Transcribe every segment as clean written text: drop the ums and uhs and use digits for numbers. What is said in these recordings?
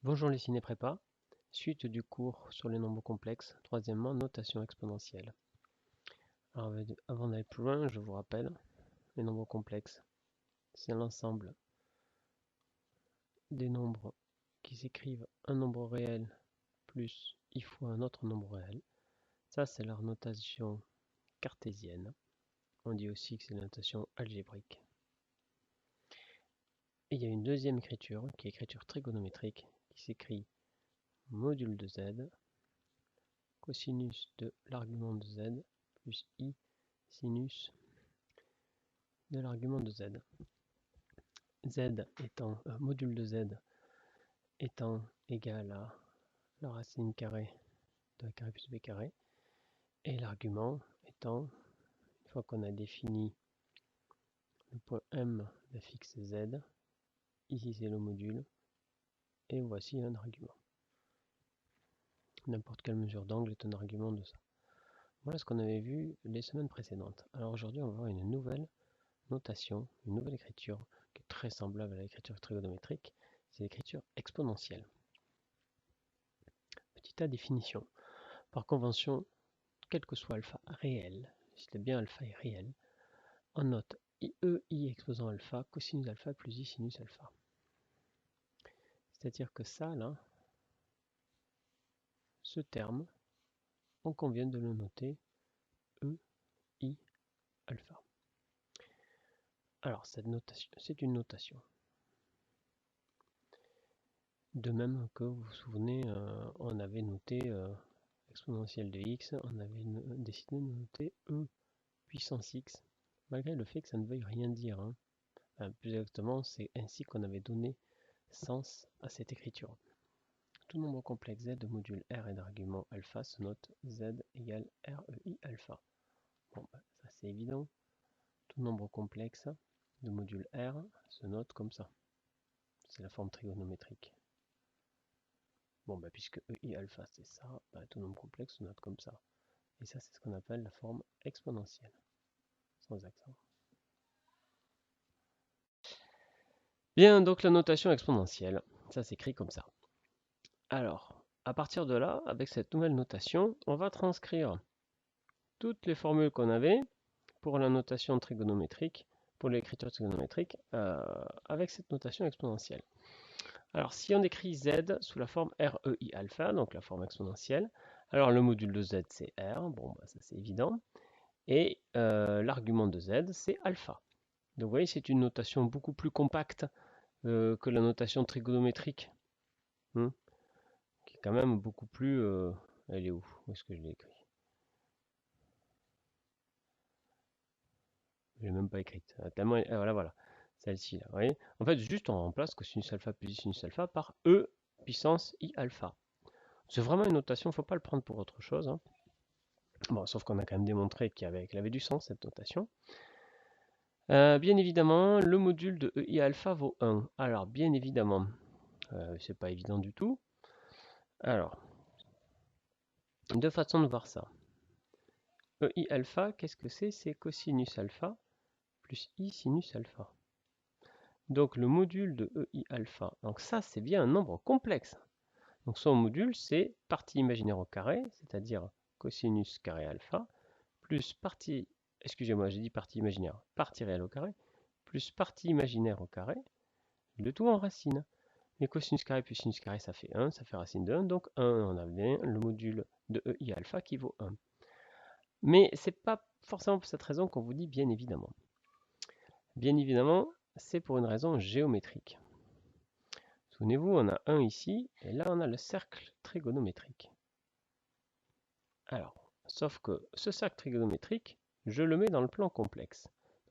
Bonjour les ciné-prépa, suite du cours sur les nombres complexes, troisièmement, notation exponentielle. Alors, avant d'aller plus loin, je vous rappelle, les nombres complexes, c'est l'ensemble des nombres qui s'écrivent un nombre réel plus i fois un autre nombre réel. Ça, c'est leur notation cartésienne. On dit aussi que c'est la notation algébrique. Et il y a une deuxième écriture, qui est l'écriture trigonométrique, qui s'écrit module de z, cosinus de l'argument de z, plus i sinus de l'argument de z. Z étant, module de z étant égal à la racine carrée de a carré plus b carré, et l'argument étant, une fois qu'on a défini le point M de fixe z, ici c'est le module, et voici un argument. N'importe quelle mesure d'angle est un argument de ça. Voilà ce qu'on avait vu les semaines précédentes. Alors aujourd'hui, on va voir une nouvelle notation, une nouvelle écriture qui est très semblable à l'écriture trigonométrique, c'est l'écriture exponentielle. Petite A définition. Par convention, quel que soit alpha réel, si bien alpha est réel, on note i exposant alpha, cosinus alpha plus i sinus alpha. C'est-à-dire que ça, là, ce terme, on convient de le noter i alpha. Alors, cette notation, c'est une notation. De même que vous vous souvenez, on avait noté exponentielle de x, on avait décidé de noter e puissance x, malgré le fait que ça ne veuille rien dire. Hein. Enfin, plus exactement, c'est ainsi qu'on avait donné sens à cette écriture. Tout nombre complexe z de module R et d'argument alpha se note z égale REI alpha. Bon, bah, ça c'est évident. Tout nombre complexe de module R se note comme ça. C'est la forme trigonométrique. Bon, bah, puisque EI alpha c'est ça, bah, tout nombre complexe se note comme ça. Et ça, c'est ce qu'on appelle la forme exponentielle. Sans accent. Bien, donc la notation exponentielle, ça s'écrit comme ça. Alors, à partir de là, avec cette nouvelle notation, on va transcrire toutes les formules qu'on avait pour la notation trigonométrique, pour l'écriture trigonométrique, avec cette notation exponentielle. Alors, si on écrit z sous la forme REI alpha, donc la forme exponentielle, alors le module de z c'est R, bon, bah, ça c'est évident, et l'argument de z c'est alpha. Donc vous voyez, c'est une notation beaucoup plus compacte que la notation trigonométrique, qui est quand même beaucoup plus... elle est où? Où est-ce que je l'ai écrit? Je l'ai même pas écrite. Tellement, voilà. Celle-ci, là, vous voyez. En fait, juste on remplace cosinus alpha plus i sinus alpha par e puissance i alpha. C'est vraiment une notation, il ne faut pas le prendre pour autre chose. Hein. Bon, sauf qu'on a quand même démontré qu'elle avait du sens, cette notation. Bien évidemment, le module de EI alpha vaut 1. Alors, bien évidemment, c'est pas évident du tout. Alors, deux façons de voir ça. EI alpha, qu'est-ce que c'est? C'est cosinus alpha plus i sinus alpha. Donc le module de EI alpha, donc ça c'est bien un nombre complexe. Donc son module c'est partie imaginaire au carré, c'est-à-dire cosinus carré alpha, plus partie, excusez-moi j'ai dit partie imaginaire, partie réelle au carré, plus partie imaginaire au carré, le tout en racine. Mais cosinus carré plus sinus carré ça fait 1, ça fait racine de 1, donc 1 on a bien le module de EI alpha qui vaut 1. Mais c'est pas forcément pour cette raison qu'on vous dit bien évidemment. Bien évidemment, c'est pour une raison géométrique. Souvenez-vous, on a 1 ici, et là on a le cercle trigonométrique. Alors, sauf que ce cercle trigonométrique, je le mets dans le plan complexe.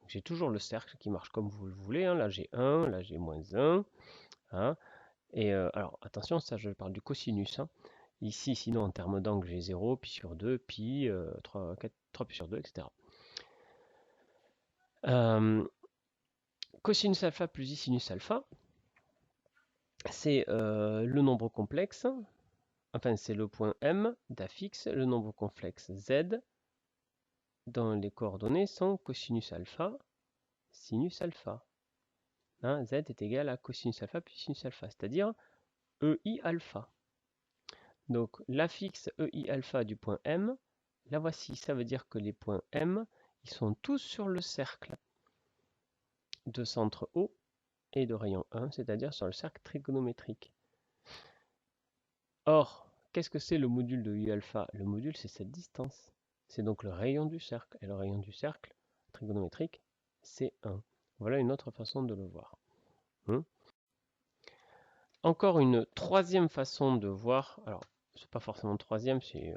J'ai toujours le cercle qui marche comme vous le voulez, hein. Là j'ai 1, là j'ai moins 1. Hein. Et alors attention, ça je parle du cosinus. Hein. Ici, sinon en termes d'angle, j'ai 0, pi sur 2, pi, 3, 4, 3 pi sur 2, etc. Cosinus alpha plus i sinus alpha, c'est le nombre complexe, enfin c'est le point M d'affixe, le nombre complexe z, dans les coordonnées sont cosinus alpha, sinus alpha. Hein, z est égal à cosinus alpha plus sinus alpha, c'est-à-dire EI alpha. Donc l'affixe EI alpha du point M, la voici, ça veut dire que les points M, ils sont tous sur le cercle de centre O et de rayon 1, c'est-à-dire sur le cercle trigonométrique. Or, qu'est-ce que c'est le module de U alpha? Le module, c'est cette distance. C'est donc le rayon du cercle. Et le rayon du cercle trigonométrique, c'est 1. Voilà une autre façon de le voir. Encore une troisième façon de voir. Alors, c'est pas forcément troisième, c'est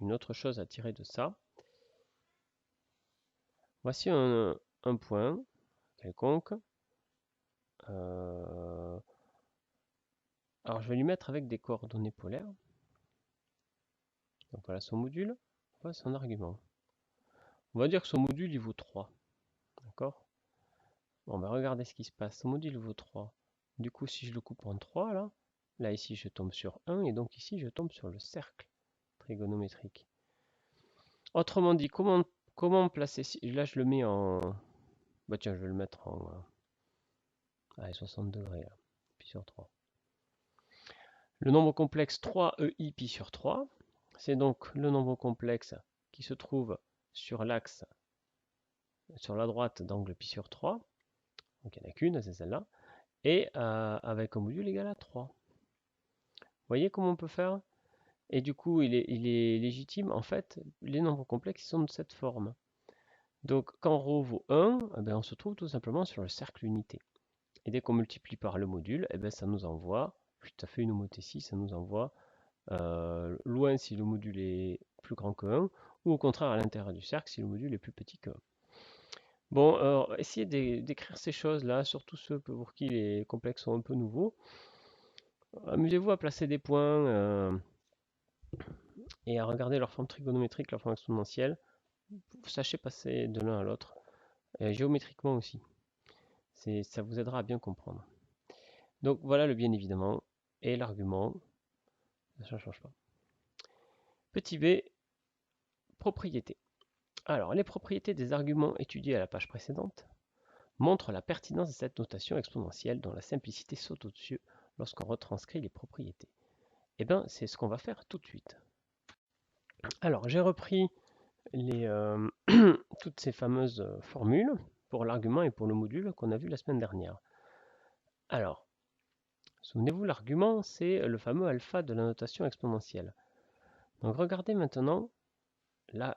une autre chose à tirer de ça. Voici un point quelconque. Alors, je vais lui mettre avec des coordonnées polaires. Donc voilà son module, voilà son argument. On va dire que son module il vaut 3. D'accord? Bon, ben regardez ce qui se passe. Son module vaut 3. Du coup, si je le coupe en 3, là ici je tombe sur 1, et donc ici je tombe sur le cercle trigonométrique. Autrement dit, comment placer... Là je le mets en... Bah tiens, je vais le mettre en... Allez, 60 degrés, là. Pi sur 3. Le nombre complexe 3EI pi sur 3, c'est donc le nombre complexe qui se trouve sur l'axe, sur la droite d'angle pi sur 3. Donc il n'y en a qu'une, c'est celle-là. Et avec un module égal à 3. Vous voyez comment on peut faire? Et du coup, il est légitime. En fait, les nombres complexes sont de cette forme. Donc quand ρ vaut 1, eh bien, on se trouve tout simplement sur le cercle unité. Et dès qu'on multiplie par le module, eh bien, ça nous envoie, tout à fait une homothétie, ça nous envoie loin si le module est plus grand que 1, ou au contraire à l'intérieur du cercle si le module est plus petit que 1. Bon, alors, essayez d'écrire ces choses-là, surtout ceux pour qui les complexes sont un peu nouveaux. Amusez-vous à placer des points et à regarder leur forme trigonométrique, leur forme exponentielle. Sachez passer de l'un à l'autre, géométriquement aussi. Ça vous aidera à bien comprendre. Donc voilà le bien évidemment et l'argument. Ça ne change pas. Petit b, propriétés. Alors, les propriétés des arguments étudiés à la page précédente montrent la pertinence de cette notation exponentielle dont la simplicité saute au-dessus lorsqu'on retranscrit les propriétés. Eh bien, c'est ce qu'on va faire tout de suite. Alors, j'ai repris toutes ces fameuses formules pour l'argument et pour le module qu'on a vu la semaine dernière. Alors, souvenez-vous, l'argument, c'est le fameux alpha de la notation exponentielle. Donc, regardez maintenant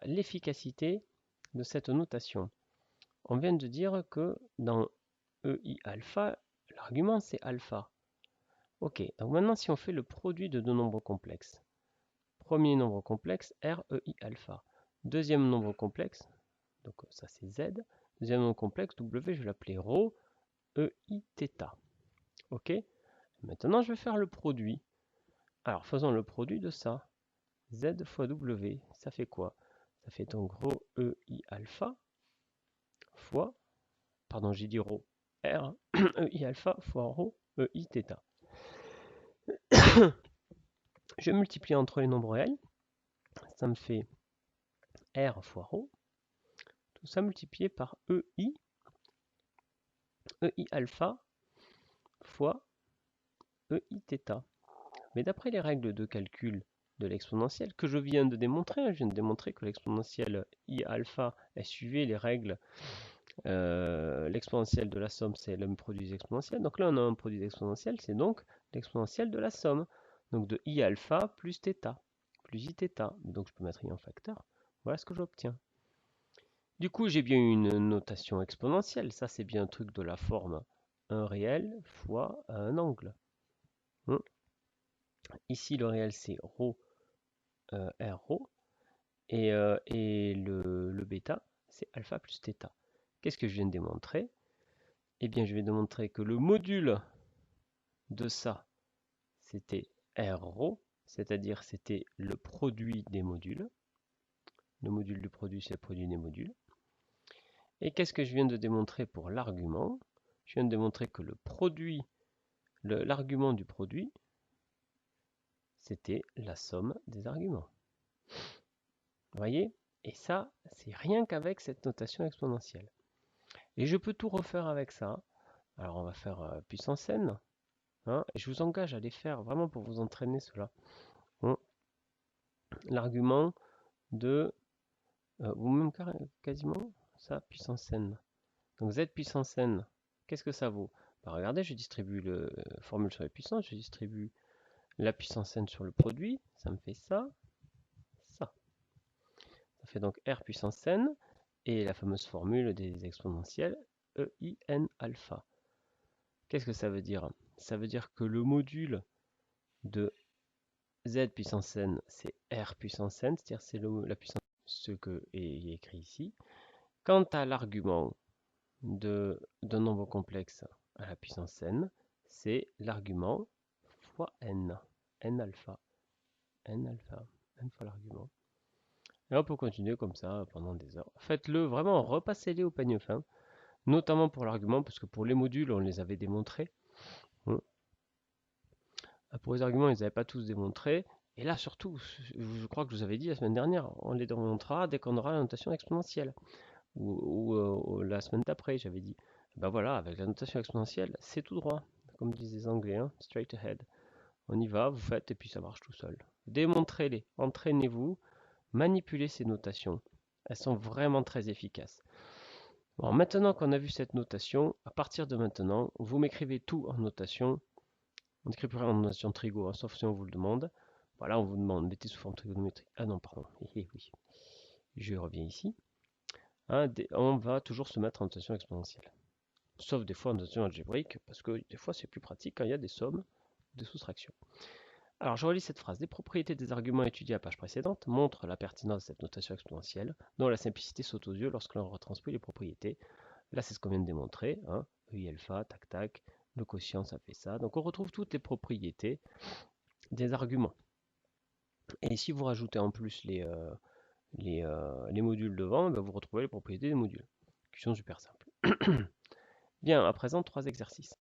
l'efficacité de cette notation. On vient de dire que dans EI alpha, l'argument c'est alpha. Ok, donc maintenant si on fait le produit de deux nombres complexes. Premier nombre complexe, REI alpha. Deuxième nombre complexe, donc ça c'est Z. Deuxième nombre complexe, W, je vais l'appeler ρ, EI θ. Ok, maintenant je vais faire le produit. Alors faisons le produit de ça. Z fois W, ça fait quoi? Ça fait donc ρ EI alpha fois, pardon j'ai dit ρ, R EI alpha fois ρ EI θ. Je multiplie entre les nombres réels, ça me fait R fois ρ, tout ça multiplié par EI alpha fois EI θ. Mais d'après les règles de calcul de l'exponentielle que je viens de démontrer, je viens de démontrer que l'exponentielle I alpha elle suivait les règles, l'exponentielle de la somme c'est le produit exponentiel. Donc là on a un produit exponentiel, c'est donc l'exponentielle de la somme. Donc de I alpha plus θ, plus I θ. Donc je peux mettre I en facteur. Voilà ce que j'obtiens. Du coup, j'ai bien une notation exponentielle. Ça, c'est bien un truc de la forme 1 réel fois un angle. Ici, le réel, c'est ρ, R ρ. Et le bêta, c'est alpha plus θ. Qu'est-ce que je viens de démontrer? Eh bien, je vais démontrer que le module de ça, c'était R ρ, c'est-à-dire c'était le produit des modules. Le module du produit, c'est le produit des modules. Et qu'est-ce que je viens de démontrer pour l'argument? Je viens de démontrer que le produit, l'argument du produit, c'était la somme des arguments. Vous voyez? Et ça, c'est rien qu'avec cette notation exponentielle. Et je peux tout refaire avec ça. Alors on va faire puissance n. Hein, et je vous engage à les faire vraiment pour vous entraîner cela. Hein, l'argument de, ou même quasiment ça, puissance n. Donc z puissance n, qu'est-ce que ça vaut? Bah, regardez, je distribue le formule sur les puissances, je distribue la puissance n sur le produit, ça me fait ça, ça. Ça fait donc r puissance n, et la fameuse formule des exponentielles, EIN alpha. Qu'est-ce que ça veut dire? Ça veut dire que le module de z puissance n, c'est r puissance n, c'est-à-dire c'est la puissance, ce que est écrit ici. Quant à l'argument d'un nombre complexe à la puissance n, c'est l'argument fois n, n alpha, n fois l'argument. Et on peut continuer comme ça pendant des heures. Faites-le vraiment, repassez-les au peigne fin, notamment pour l'argument, parce que pour les modules, on les avait démontrés. Pour les arguments, ils n'avaient pas tous démontré. Et là, surtout, je crois que je vous avais dit la semaine dernière, on les démontrera dès qu'on aura la notation exponentielle. Ou la semaine d'après, j'avais dit. Ben voilà, avec la notation exponentielle, c'est tout droit. Comme disent les Anglais, hein, straight ahead. On y va, vous faites, et puis ça marche tout seul. Démontrez-les, entraînez-vous, manipulez ces notations. Elles sont vraiment très efficaces. Bon, maintenant qu'on a vu cette notation, à partir de maintenant, vous m'écrivez tout en notation. On écrira en notation trigo, hein, sauf si on vous le demande. Voilà, on vous demande, mettez sous forme trigonométrique. Ah non, pardon. Oui. Je reviens ici. Hein, on va toujours se mettre en notation exponentielle. Sauf des fois en notation algébrique, parce que des fois c'est plus pratique quand il y a des sommes, des soustractions. Alors je relis cette phrase. Les propriétés des arguments étudiés à la page précédente montrent la pertinence de cette notation exponentielle, dont la simplicité saute aux yeux lorsque l'on retranscrit les propriétés. Là c'est ce qu'on vient de démontrer. Hein. I alpha, tac tac, le quotient ça fait ça. Donc on retrouve toutes les propriétés des arguments. Et si vous rajoutez en plus les modules devant, ben vous retrouvez les propriétés des modules, qui sont super simples. Bien, à présent, 3 exercices.